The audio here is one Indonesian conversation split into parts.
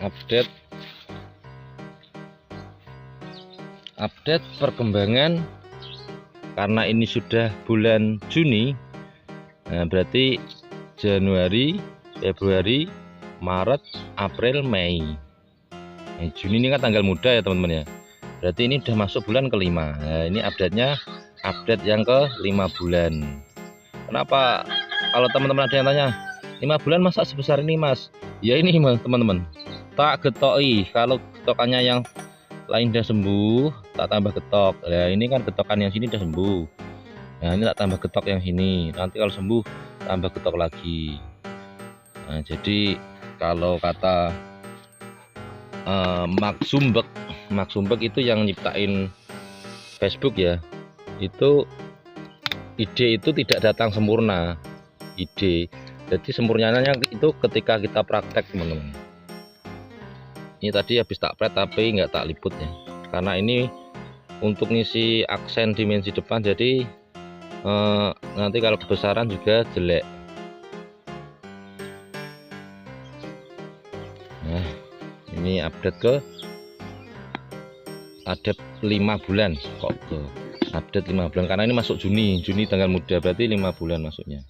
update perkembangan karena ini sudah bulan Juni. Nah, berarti Januari, Februari, Maret, April, Mei. Juni ini kan tanggal muda ya teman-teman ya. Berarti ini udah masuk bulan kelima. Nah, ini update-nya update yang ke 5 bulan. Kenapa kalau teman-teman ada yang tanya 5 bulan masa sebesar ini mas? Ya ini teman-teman, tak getoki. Kalau getokannya yang lain udah sembuh, tak tambah getok. Nah ini kan getokan yang sini udah sembuh. Nah ini tak tambah getok yang sini. Nanti kalau sembuh tambah getok lagi. Nah jadi kalau kata Mark Zuckerberg itu yang nyiptain Facebook ya, itu ide itu tidak datang sempurna. Ide jadi sempurnanya itu ketika kita praktek teman-teman. Ini tadi habis tak pret tapi nggak tak liput ya, karena ini untuk ngisi aksen dimensi depan, jadi nanti kalau kebesaran juga jelek. Nah ini update 5 bulan kok ke update 5 bulan karena ini masuk Juni tanggal muda, berarti 5 bulan masuknya.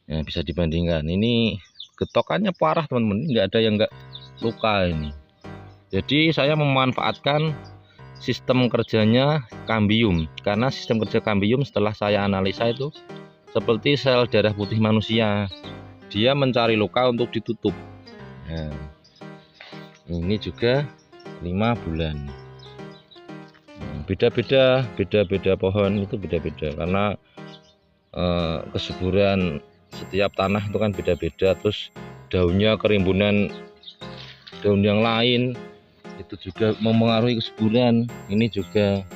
Nah, bisa dibandingkan ini getokannya parah teman-teman, nggak ada yang nggak luka ini. Jadi saya memanfaatkan sistem kerjanya kambium, karena sistem kerja kambium setelah saya analisa itu seperti sel darah putih manusia, dia mencari luka untuk ditutup. Nah, ini juga 5 bulan. Beda-beda pohon itu beda-beda karena kesuburan setiap tanah itu kan beda-beda, terus daunnya kerimbunan daun yang lain itu juga mempengaruhi kesuburan. Ini juga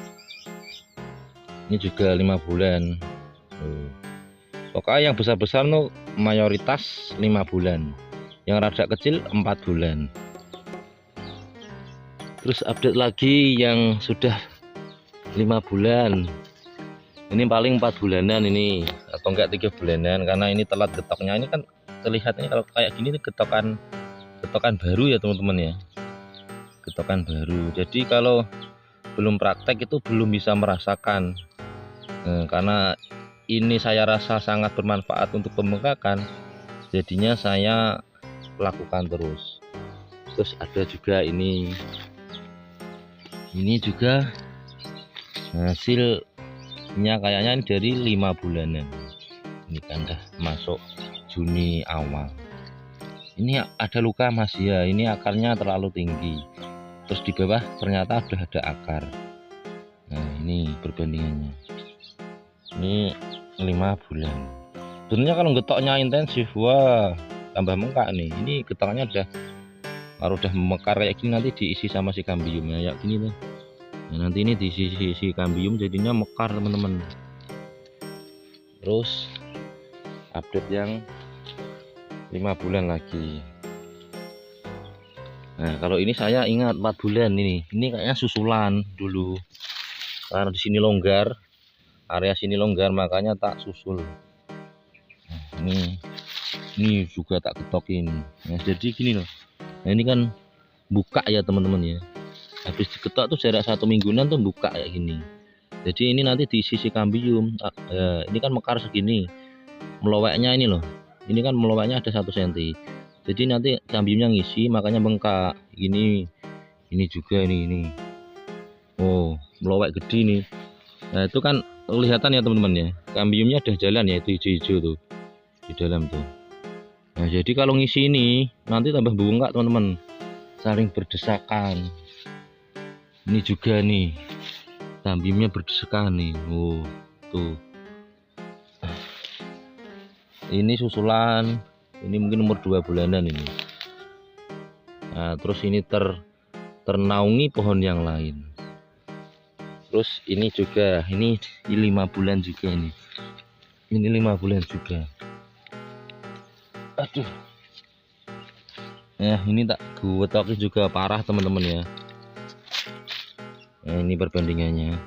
5 bulan. Pokoknya yang besar-besar tuh mayoritas 5 bulan, yang rada kecil 4 bulan. Terus update lagi yang sudah 5 bulan, ini paling 4 bulanan ini, atau enggak 3 bulanan, karena ini telat getoknya. Ini kan terlihatnya kalau kayak gini getokan baru ya teman-teman ya, getokan baru. Jadi kalau belum praktek itu belum bisa merasakan. Karena ini saya rasa sangat bermanfaat untuk pembengkakan, jadinya saya lakukan terus. Terus ada juga ini juga hasilnya kayaknya dari 5 bulanan. Ini kan dah masuk Juni awal. Ini ada luka mas ya, ini akarnya terlalu tinggi. Terus di bawah ternyata sudah ada akar. Nah ini perbandingannya. Ini 5 bulan. Sebenarnya kalau getoknya intensif, wah tambah mengkak nih. Ini getokannya kalau udah mekar kayak gini nanti diisi sama si kambium ya, kayak gini tuh. Nah, nanti ini diisi si kambium jadinya mekar teman-teman. Terus update yang 5 bulan lagi. Nah kalau ini saya ingat 4 bulan ini kayaknya susulan dulu, karena di sini longgar, area sini longgar, makanya tak susul. Nah, ini juga tak getokin. Nah jadi gini loh. Nah ini kan buka ya teman-teman ya, habis diketok tuh jarak 1 mingguan tuh buka kayak gini. Jadi ini nanti di sisi kambium ya, ini kan mekar segini, meloweknya ini loh, ini kan meloweknya ada 1 cm, jadi nanti kambiumnya ngisi makanya bengkak gini. Ini juga ini oh melowek gede nih. Nah itu kan kelihatan ya teman-teman ya, kambiumnya udah jalan ya, itu hijau-hijau tuh di dalam tuh. Nah jadi kalau ngisi ini nanti tambah bengkak teman-teman, saling berdesakan. Ini juga nih kambiumnya berdesakan nih. Oh tuh, ini susulan, ini mungkin umur 2 bulanan ini. Nah terus ini ternaungi pohon yang lain. Terus ini juga ini 5 bulan juga ini 5 bulan juga. Aduh, nah ini tak getokin juga parah teman-teman ya. Nah ini perbandingannya.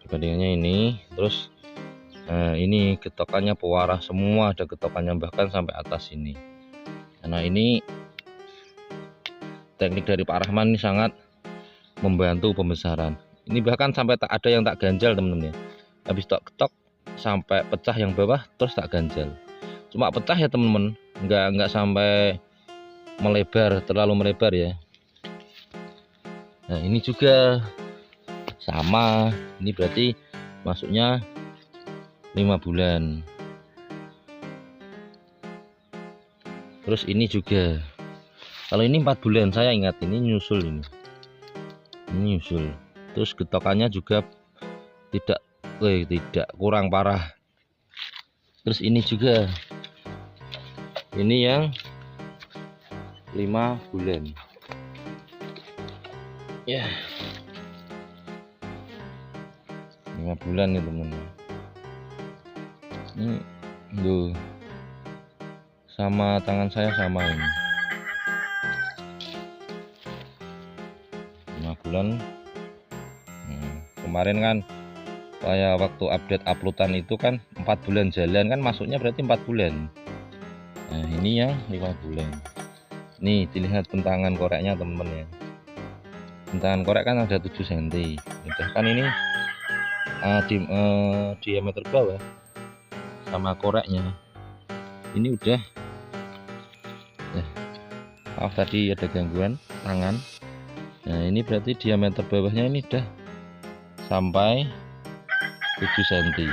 Perbandingannya ini. Terus nah ini getokannya pewarah semua, ada getokannya bahkan sampai atas ini. Nah ini teknik dari Pak Rahman ini sangat membantu pembesaran. Ini bahkan sampai tak ada yang tak ganjal teman-teman ya. Habis tak ketok sampai pecah yang bawah terus tak ganjal. Cuma pecah ya teman-teman, nggak sampai melebar, terlalu melebar ya. Nah ini juga sama, ini berarti masuknya 5 bulan. Terus ini juga, kalau ini 4 bulan, saya ingat ini nyusul ini nyusul. Terus getokannya juga tidak kurang parah. Terus ini juga, ini yang 5 bulan ya, 5 bulan ya teman-teman. Ini tuh sama tangan saya sama ini 5 bulan. Kemarin kan saya waktu update uploadan itu kan 4 bulan jalan kan, masuknya berarti 4 bulan. Nah ini yang 5 bulan. Nih dilihat bentangan koreknya teman-teman ya. Bentangan korek kan ada 7 cm. Udah kan ini diameter bawah sama koreknya ini udah maaf tadi ada gangguan tangan. Nah ini berarti diameter bawahnya ini udah sampai 7 cm.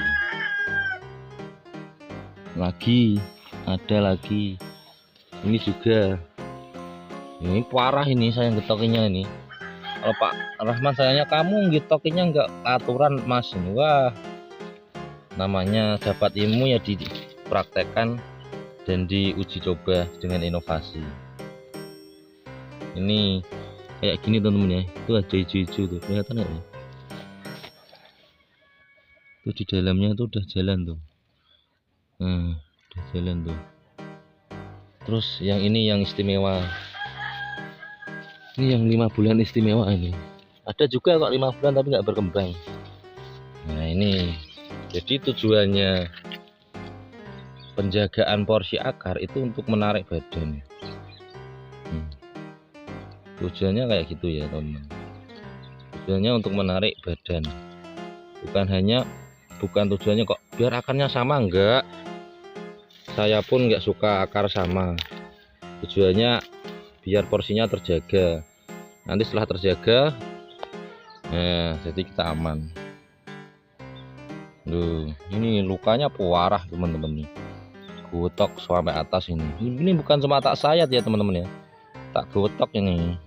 Lagi ada lagi ini juga, ini parah ini saya getokinya ini. Kalau Pak Rahman sayangnya kamu getokinya nggak aturan mas. Wah namanya dapat ilmu ya dipraktekkan dan diuji coba dengan inovasi. Ini kayak gini teman-teman ya, itu ada hijau-hijau tuh, kelihatan ya? Itu di dalamnya tuh udah jalan tuh. Udah jalan tuh. Terus yang ini yang istimewa. Ini yang 5 bulan istimewa ini. Ada juga kok 5 bulan tapi nggak berkembang. Nah ini, jadi tujuannya penjagaan porsi akar itu untuk menarik badan. Tujuannya kayak gitu ya teman-teman. Tujuannya untuk menarik badan, bukan tujuannya kok biar akarnya sama, enggak. Saya pun nggak suka akar sama. Tujuannya biar porsinya terjaga. Nanti setelah terjaga, nah jadi kita aman. Loh, ini lukanya parah teman-teman nih. Gotok sampai atas ini. Ini bukan cuma tak sayat ya teman-teman ya. Tak gotok ini.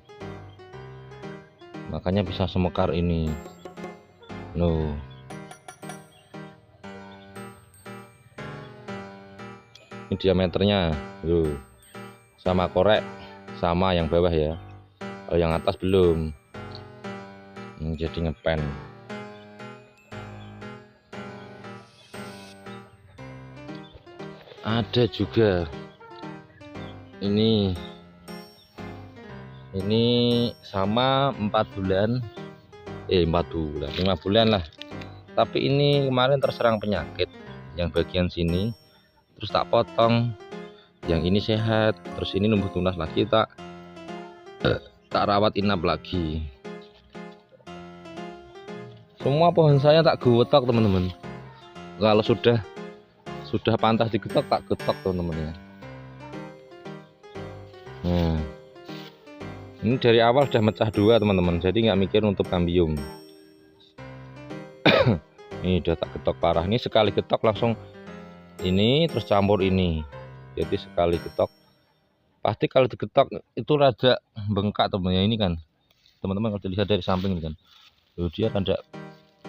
Makanya bisa semekar ini. Loh. Ini diameternya. Loh. Sama korek, sama yang bawah ya. Kalau yang atas belum. Ini jadi ngepen. Ada juga ini sama 4 bulan 5 bulan lah, tapi ini kemarin terserang penyakit yang bagian sini, terus tak potong. Yang ini sehat, terus ini numbuh tunas lagi, tak rawat inap lagi. Semua pohon saya tak gotok teman-teman. Kalau sudah pantas digetok tak getok teman-teman ya. Nah ini dari awal sudah mecah 2 teman-teman, jadi nggak mikir untuk kambium. Ini udah tak getok parah. Ini sekali getok langsung ini terus campur ini, jadi sekali getok pasti kalau digetok itu rada bengkak teman-teman ya. Ini kan teman-teman kalau dilihat dari samping ini kan, loh, dia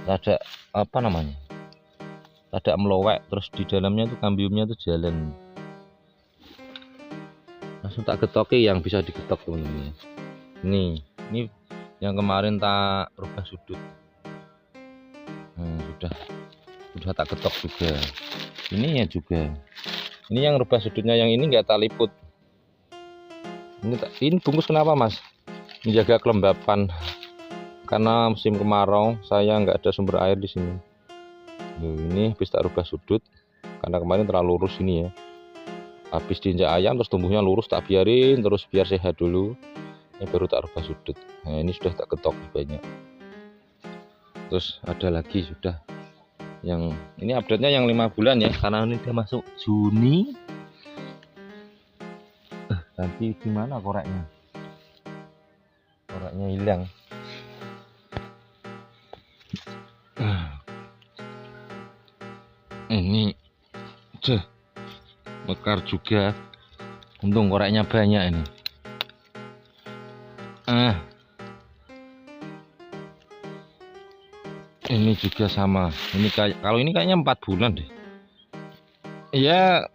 rada apa namanya, rada melowek, terus di dalamnya tuh kambiumnya tuh jalan. Langsung tak getoki yang bisa digetok teman-teman. Ini yang kemarin tak rubah sudut. Sudah tak getok juga. Ini ya juga. Ini yang rubah sudutnya, yang ini nggak tak liput. Ini bungkus kenapa mas? Menjaga kelembapan. Karena musim kemarau saya nggak ada sumber air di sini. Ini habis tak rubah sudut karena kemarin terlalu lurus ini ya. habis diinjak ayam terus tumbuhnya lurus, tak biarin terus biar sehat dulu. Ini baru tak rubah sudut. Nah ini sudah tak ketok banyak. Terus ada lagi sudah yang ini update-nya yang 5 bulan ya, karena ini udah masuk Juni. Nanti gimana koreknya? Koreknya hilang. Ini mekar juga. Untung koreknya banyak ini. Ini juga sama. Ini kayak kalau ini kayaknya 4 bulan deh. Iya,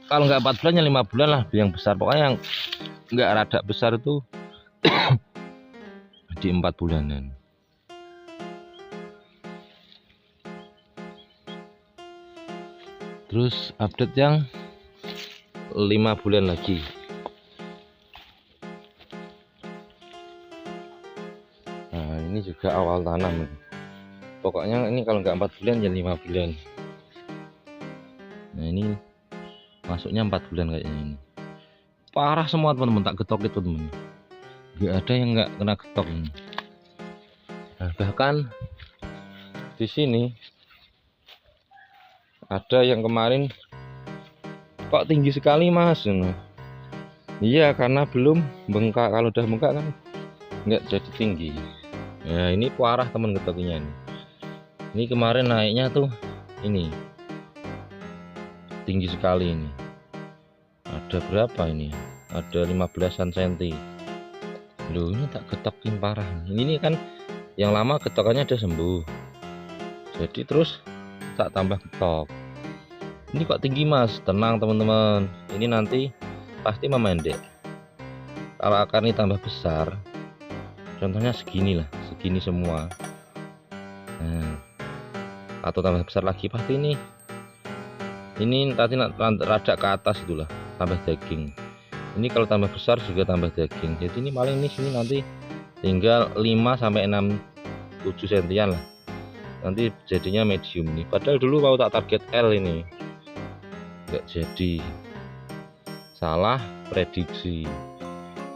kalau nggak 4 bulan ya 5 bulan lah. Yang besar pokoknya yang nggak rada besar itu di 4 bulanan. Terus update yang 5 bulan lagi. Nah ini juga awal tanam. Pokoknya ini kalau nggak 4 bulan ya 5 bulan. Nah ini masuknya 4 bulan kayaknya ini. Parah semua teman-teman, tak getok itu teman. Nggak ada yang nggak kena getok ini. Nah, bahkan di sini ada yang kemarin kok tinggi sekali mas. Iya karena belum bengkak. Kalau udah bengkak kan nggak jadi tinggi. Nah ini parah teman getoknya ini. Ini kemarin naiknya tuh ini tinggi sekali ini. Ada berapa ini? Ada 15-an cm. Loh ini tak getokin parah. Ini kan yang lama getokannya udah sembuh. Jadi terus tak tambah getok. Ini kok tinggi mas? Tenang teman-teman. Ini nanti pasti memendek. Kalau akar ini tambah besar, contohnya segini lah, segini semua. Nah, atau tambah besar lagi pasti ini nanti rada ke atas itulah, tambah daging. Ini kalau tambah besar juga tambah daging. Jadi ini paling ini sini nanti tinggal 5 sampai 6 7 sentian lah. Nanti jadinya medium nih. Padahal dulu mau tak target L ini. Enggak jadi. Salah prediksi.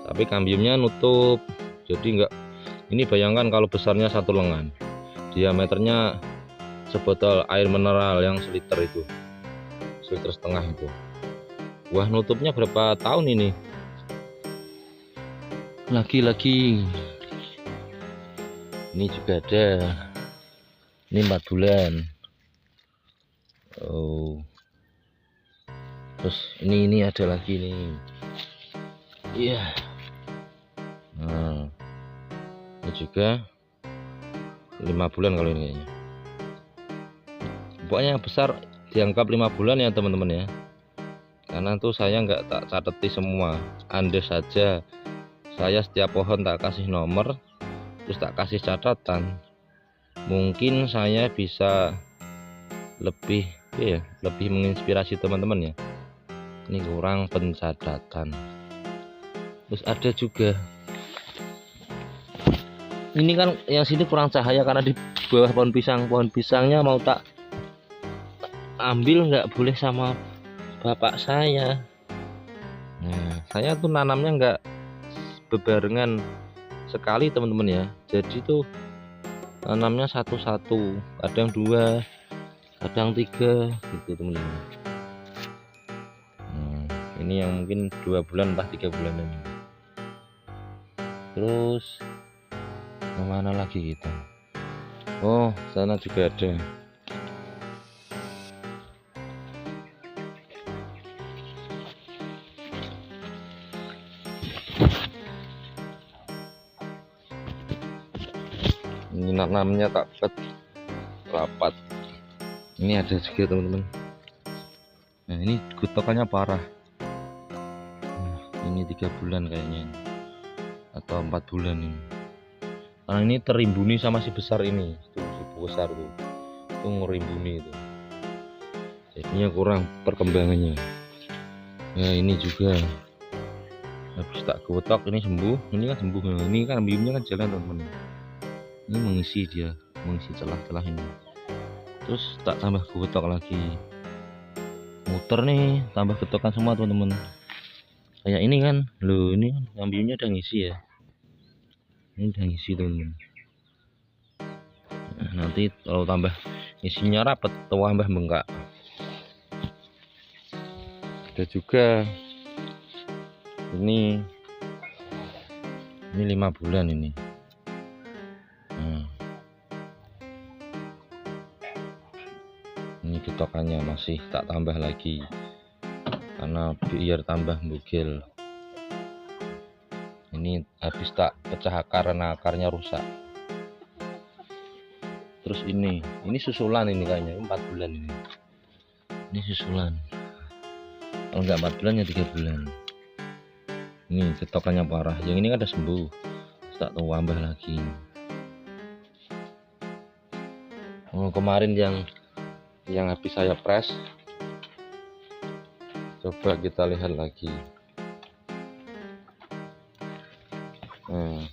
Tapi kambiumnya nutup. Jadi enggak. Ini bayangkan kalau besarnya 1 lengan. Diameternya sebotol air mineral yang seliter itu. Seliter setengah itu. Wah nutupnya berapa tahun ini? Lagi-lagi. Ini juga ada. Ini 4 bulan. Oh. Terus ini ada lagi nih. Iya. Nah. Ini juga 5 bulan kalau ini kayaknya. Pokoknya yang besar dianggap 5 bulan ya teman-teman ya. Karena tuh saya nggak tak cateti semua. Andai saja saya setiap pohon tak kasih nomor, terus tak kasih catatan, mungkin saya bisa lebih menginspirasi teman-teman ya. Ini kurang pencatatan. Terus ada juga ini kan yang sini kurang cahaya karena di bawah pohon pisangnya mau tak ambil nggak boleh sama bapak saya. Nah saya tuh nanamnya nggak bebarengan sekali teman-teman ya. Jadi tuh tanamnya satu-satu, kadang 2, kadang 3 gitu teman-teman. Ini yang mungkin 2 bulan entah 3 bulan ini. Terus kemana lagi kita? Oh sana juga ada. Ini namanya tak rapat. Ini ada juga teman-teman. Nah ini getokannya parah. Nah, ini 3 bulan kayaknya atau 4 bulan ini. Karena ini terimbuni sama si besar ini. Tuh si besar tuh. Itu ngerimbuni itu. Jadinya kurang perkembangannya. Nah ini juga habis tak gotok ini sembuh. Ini kan sembuh. Ini kan biumnya kan jalan teman-teman. Ini mengisi celah-celah ini. Terus tak tambah gotok lagi. muter nih, tambah getokan semua teman-teman. Kayak ini kan, loh ini kan ngambilnya udah ngisi ya. Ini udah ngisi teman-teman. Nah, nanti kalau tambah isinya rapet, tambah bengkak. Ada juga ini 5 bulan ini. Ini getokannya masih tak tambah lagi karena biar tambah bugil. Ini habis tak pecah akar karena akarnya rusak. Terus ini susulan ini kayaknya 4 bulan ini. Ini susulan. Kalau enggak 4 bulan ya 3 bulan. Ini getokannya parah. Yang ini kan udah sembuh. Tak tambah lagi. Oh, kemarin yang habis saya press. Coba kita lihat lagi. Nah,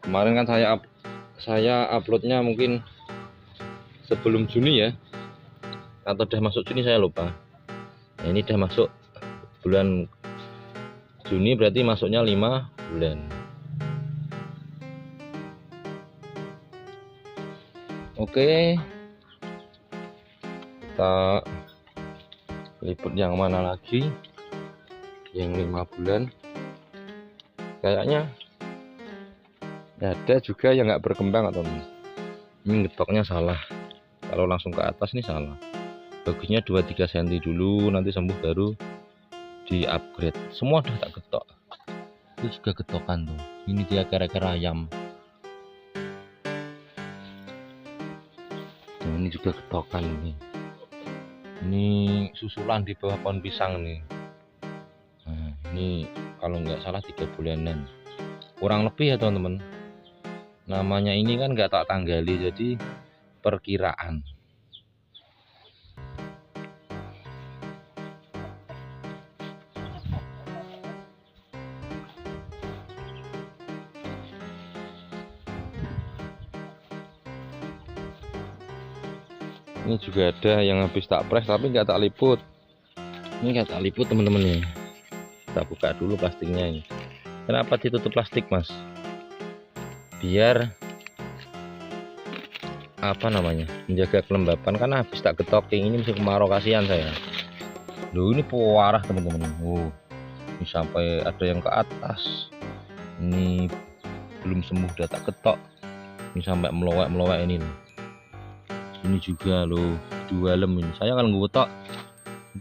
kemarin kan saya uploadnya mungkin sebelum Juni ya, atau udah masuk Juni saya lupa. Nah, ini udah masuk bulan Juni, berarti masuknya 5 bulan. Oke, kita liput yang mana lagi? Yang 5 bulan kayaknya ada juga yang nggak berkembang atau ini getoknya salah. Kalau langsung ke atas ini salah. Bagusnya 2-3 cm dulu, nanti sembuh baru di upgrade. Semua udah tak getok. Itu juga getokan tuh. Ini dia akar-akar ayam. Nah, ini juga getokan ini. Ini susulan di bawah pohon pisang nih. Nah, ini kalau nggak salah 3 bulanan. Kurang lebih ya teman-teman. Namanya ini kan nggak tak tanggali, jadi perkiraan. Ini juga ada yang habis tak press tapi nggak tak liput. Ini nggak tak liput teman-teman ya. Kita buka dulu plastiknya ini. Kenapa ditutup plastik mas? Biar apa namanya, menjaga kelembapan, karena habis tak getoking ini musim kemarau, kasihan saya. Loh ini parah teman-teman. Ini sampai ada yang ke atas. Ini belum sembuh udah tak getok. Ini sampai melowek ini loh. Ini juga loh 2 lem ini. Saya kalau ngegetok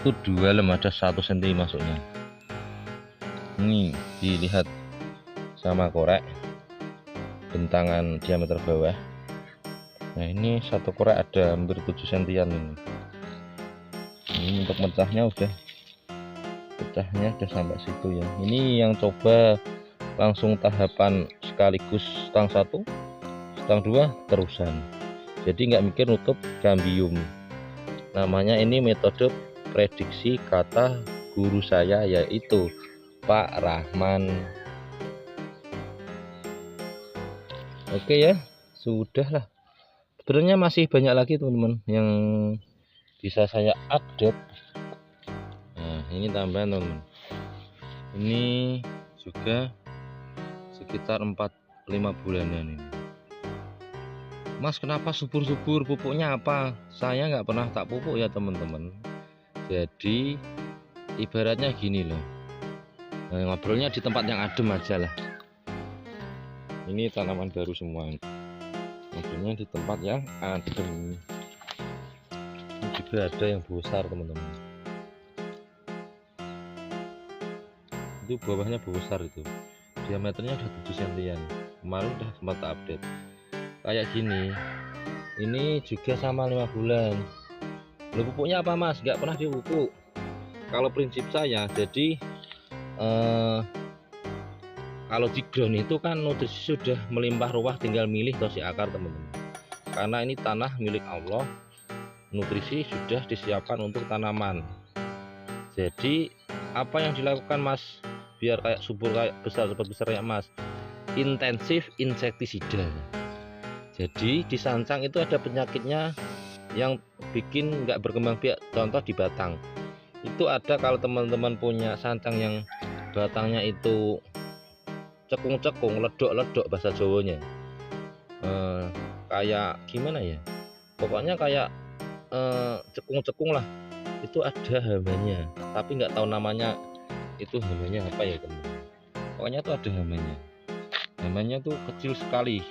itu 2 lem, ada 1 cm masuknya. Ini dilihat sama korek bentangan diameter bawah. Nah ini satu korek ada hampir 7 cm ini. Ini untuk pecahnya udah sampai situ ya. Ini yang coba langsung tahapan sekaligus stang 1 stang 2 terusan, jadi nggak mikir nutup kambium. Namanya ini metode prediksi kata guru saya, yaitu Pak Rahman. Oke ya, sudah lah. Sebenarnya masih banyak lagi teman-teman yang bisa saya update. Nah ini tambahan teman-teman. Ini juga sekitar 4-5 bulanan ini. Mas kenapa subur-subur, pupuknya apa? Saya nggak pernah tak pupuk ya teman-teman. Jadi ibaratnya gini loh, nah, ngobrolnya di tempat yang adem aja lah. Ini tanaman baru semua, ngobrolnya di tempat yang adem. Ini juga ada yang besar teman-teman. Itu bawahnya besar, itu diameternya udah 7 cm. Kemarin udah sempat update kayak gini. Ini juga sama 5 bulan. Lo pupuknya apa mas? Nggak pernah dipupuk. Kalau prinsip saya, jadi kalau di ground itu kan nutrisi sudah melimpah ruah, tinggal milih tosi akar teman-teman. Karena ini tanah milik Allah, nutrisi sudah disiapkan untuk tanaman. Jadi apa yang dilakukan mas biar kayak subur, kayak besar kayak mas? Intensif insektisida. Jadi di sancang itu ada penyakitnya yang bikin nggak berkembang biak, contoh di batang. Itu ada kalau teman-teman punya sancang yang batangnya itu cekung-cekung, ledok-ledok bahasa Jawanya. Kayak gimana ya? Pokoknya kayak cekung-cekung lah. Itu ada hambanya, tapi nggak tahu namanya itu hambanya apa ya teman. Pokoknya itu ada hambanya. Hambanya tuh kecil sekali.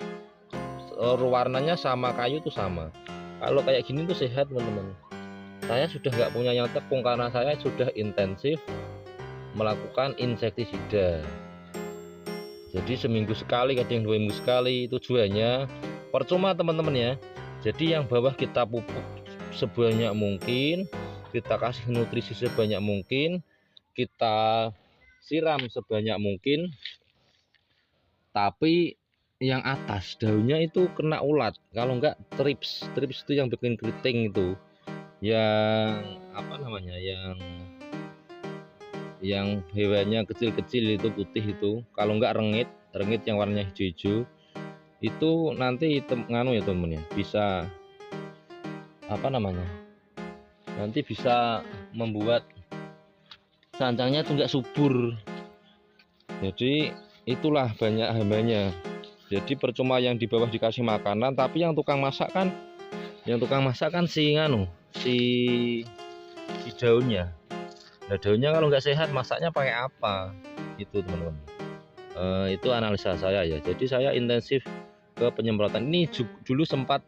Warnanya sama kayu tuh sama. Kalau kayak gini tuh sehat teman-teman. Saya sudah nggak punya yang tepung karena saya sudah intensif melakukan insektisida. Jadi seminggu sekali, kadang 2 minggu sekali. Tujuannya percuma teman-teman ya. Jadi yang bawah kita pupuk sebanyak mungkin, kita kasih nutrisi sebanyak mungkin, kita siram sebanyak mungkin, tapi yang atas daunnya itu kena ulat. Kalau enggak trips itu yang bikin keriting itu, yang apa namanya, yang hewannya kecil-kecil itu putih itu. Kalau enggak rengit yang warnanya hijau-hijau itu nanti nganu ya temen ya, bisa apa namanya, nanti bisa membuat sancangnya itu enggak subur. Jadi itulah banyak hambanya. Jadi percuma yang di bawah dikasih makanan, tapi yang tukang masak kan si nganu, si daunnya. Nah, daunnya kalau nggak sehat masaknya pakai apa? Itu teman-teman. Itu analisa saya ya. Jadi saya intensif ke penyemprotan. Ini dulu sempat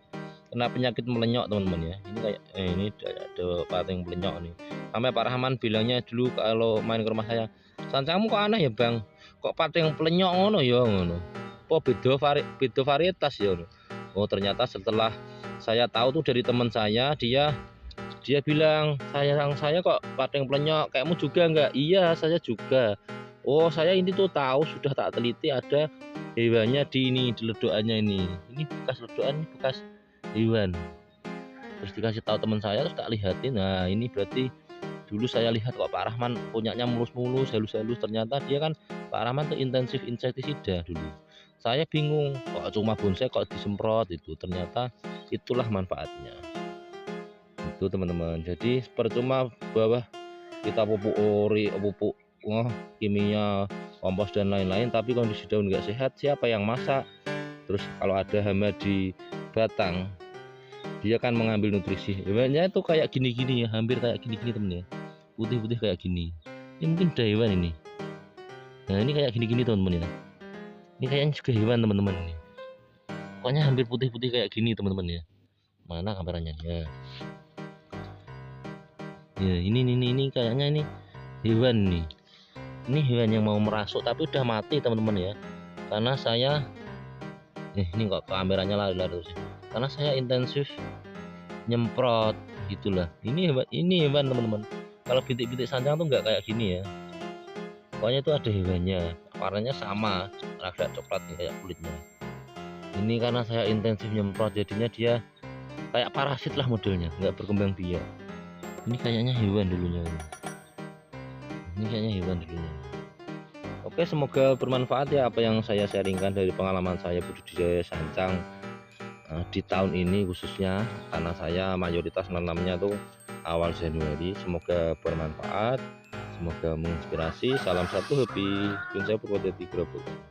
kena penyakit melenyok teman-teman ya. Ini kayak ini ada pating melenyok nih. Sampai Pak Rahman bilangnya dulu kalau main ke rumah saya, sancangmu kok aneh ya bang, kok pating melenyok ngono ya ngono. Oh beda varietas ya. Oh ternyata setelah saya tahu tuh dari teman saya, dia bilang, saya kok pating melenyok, kayakmu juga enggak? Iya saya juga. Oh saya ini tuh tahu, sudah tak teliti, ada hewannya di ledokannya ini bekas ledokan, ini bekas hewan. Terus dikasih tahu teman saya, terus tak lihatin. Nah ini berarti dulu saya lihat kok Pak Rahman punyanya mulus-mulus, halus-halus. Ternyata dia kan, Pak Rahman tuh intensif insektisida dulu. Saya bingung kok cuma bonsai kok disemprot itu. Ternyata itulah manfaatnya itu teman-teman. Jadi percuma bawah kita pupuk ori, pupuk kimia, kompos dan lain-lain, tapi kondisi daun nggak sehat, siapa yang masak? Terus kalau ada hama di batang, dia kan mengambil nutrisi. Hewannya itu kayak gini-gini ya, hampir kayak gini-gini temen ya, putih-putih kayak gini. Ini mungkin udah hewan ini. Nah ini kayak gini-gini teman-teman ya. Ini kayaknya juga hewan teman-teman ini. Pokoknya hampir putih-putih kayak gini teman-teman ya. Mana kameranya ya? Ya ini kayaknya ini hewan nih. Ini hewan yang mau merasuk tapi udah mati teman-teman ya. Karena saya ini kok kameranya lari-lari terus ya. Karena saya intensif nyemprot gitulah. Ini hewan teman-teman. Kalau bintik-bintik sancang tuh nggak kayak gini ya. Pokoknya itu ada hewannya, warnanya sama, agak coklat nih kayak kulitnya. Ini karena saya intensif nyemprot, jadinya dia kayak parasit lah modelnya, nggak berkembang biak. Ini kayaknya hewan dulunya. Ini kayaknya hewan dulunya. Oke, semoga bermanfaat ya apa yang saya sharingkan dari pengalaman saya budidaya sancang di tahun ini khususnya, karena saya mayoritas nanamnya tuh awal Januari. Semoga bermanfaat, semoga menginspirasi. Salam satu hobi. Saya Purwodadi Grobogan.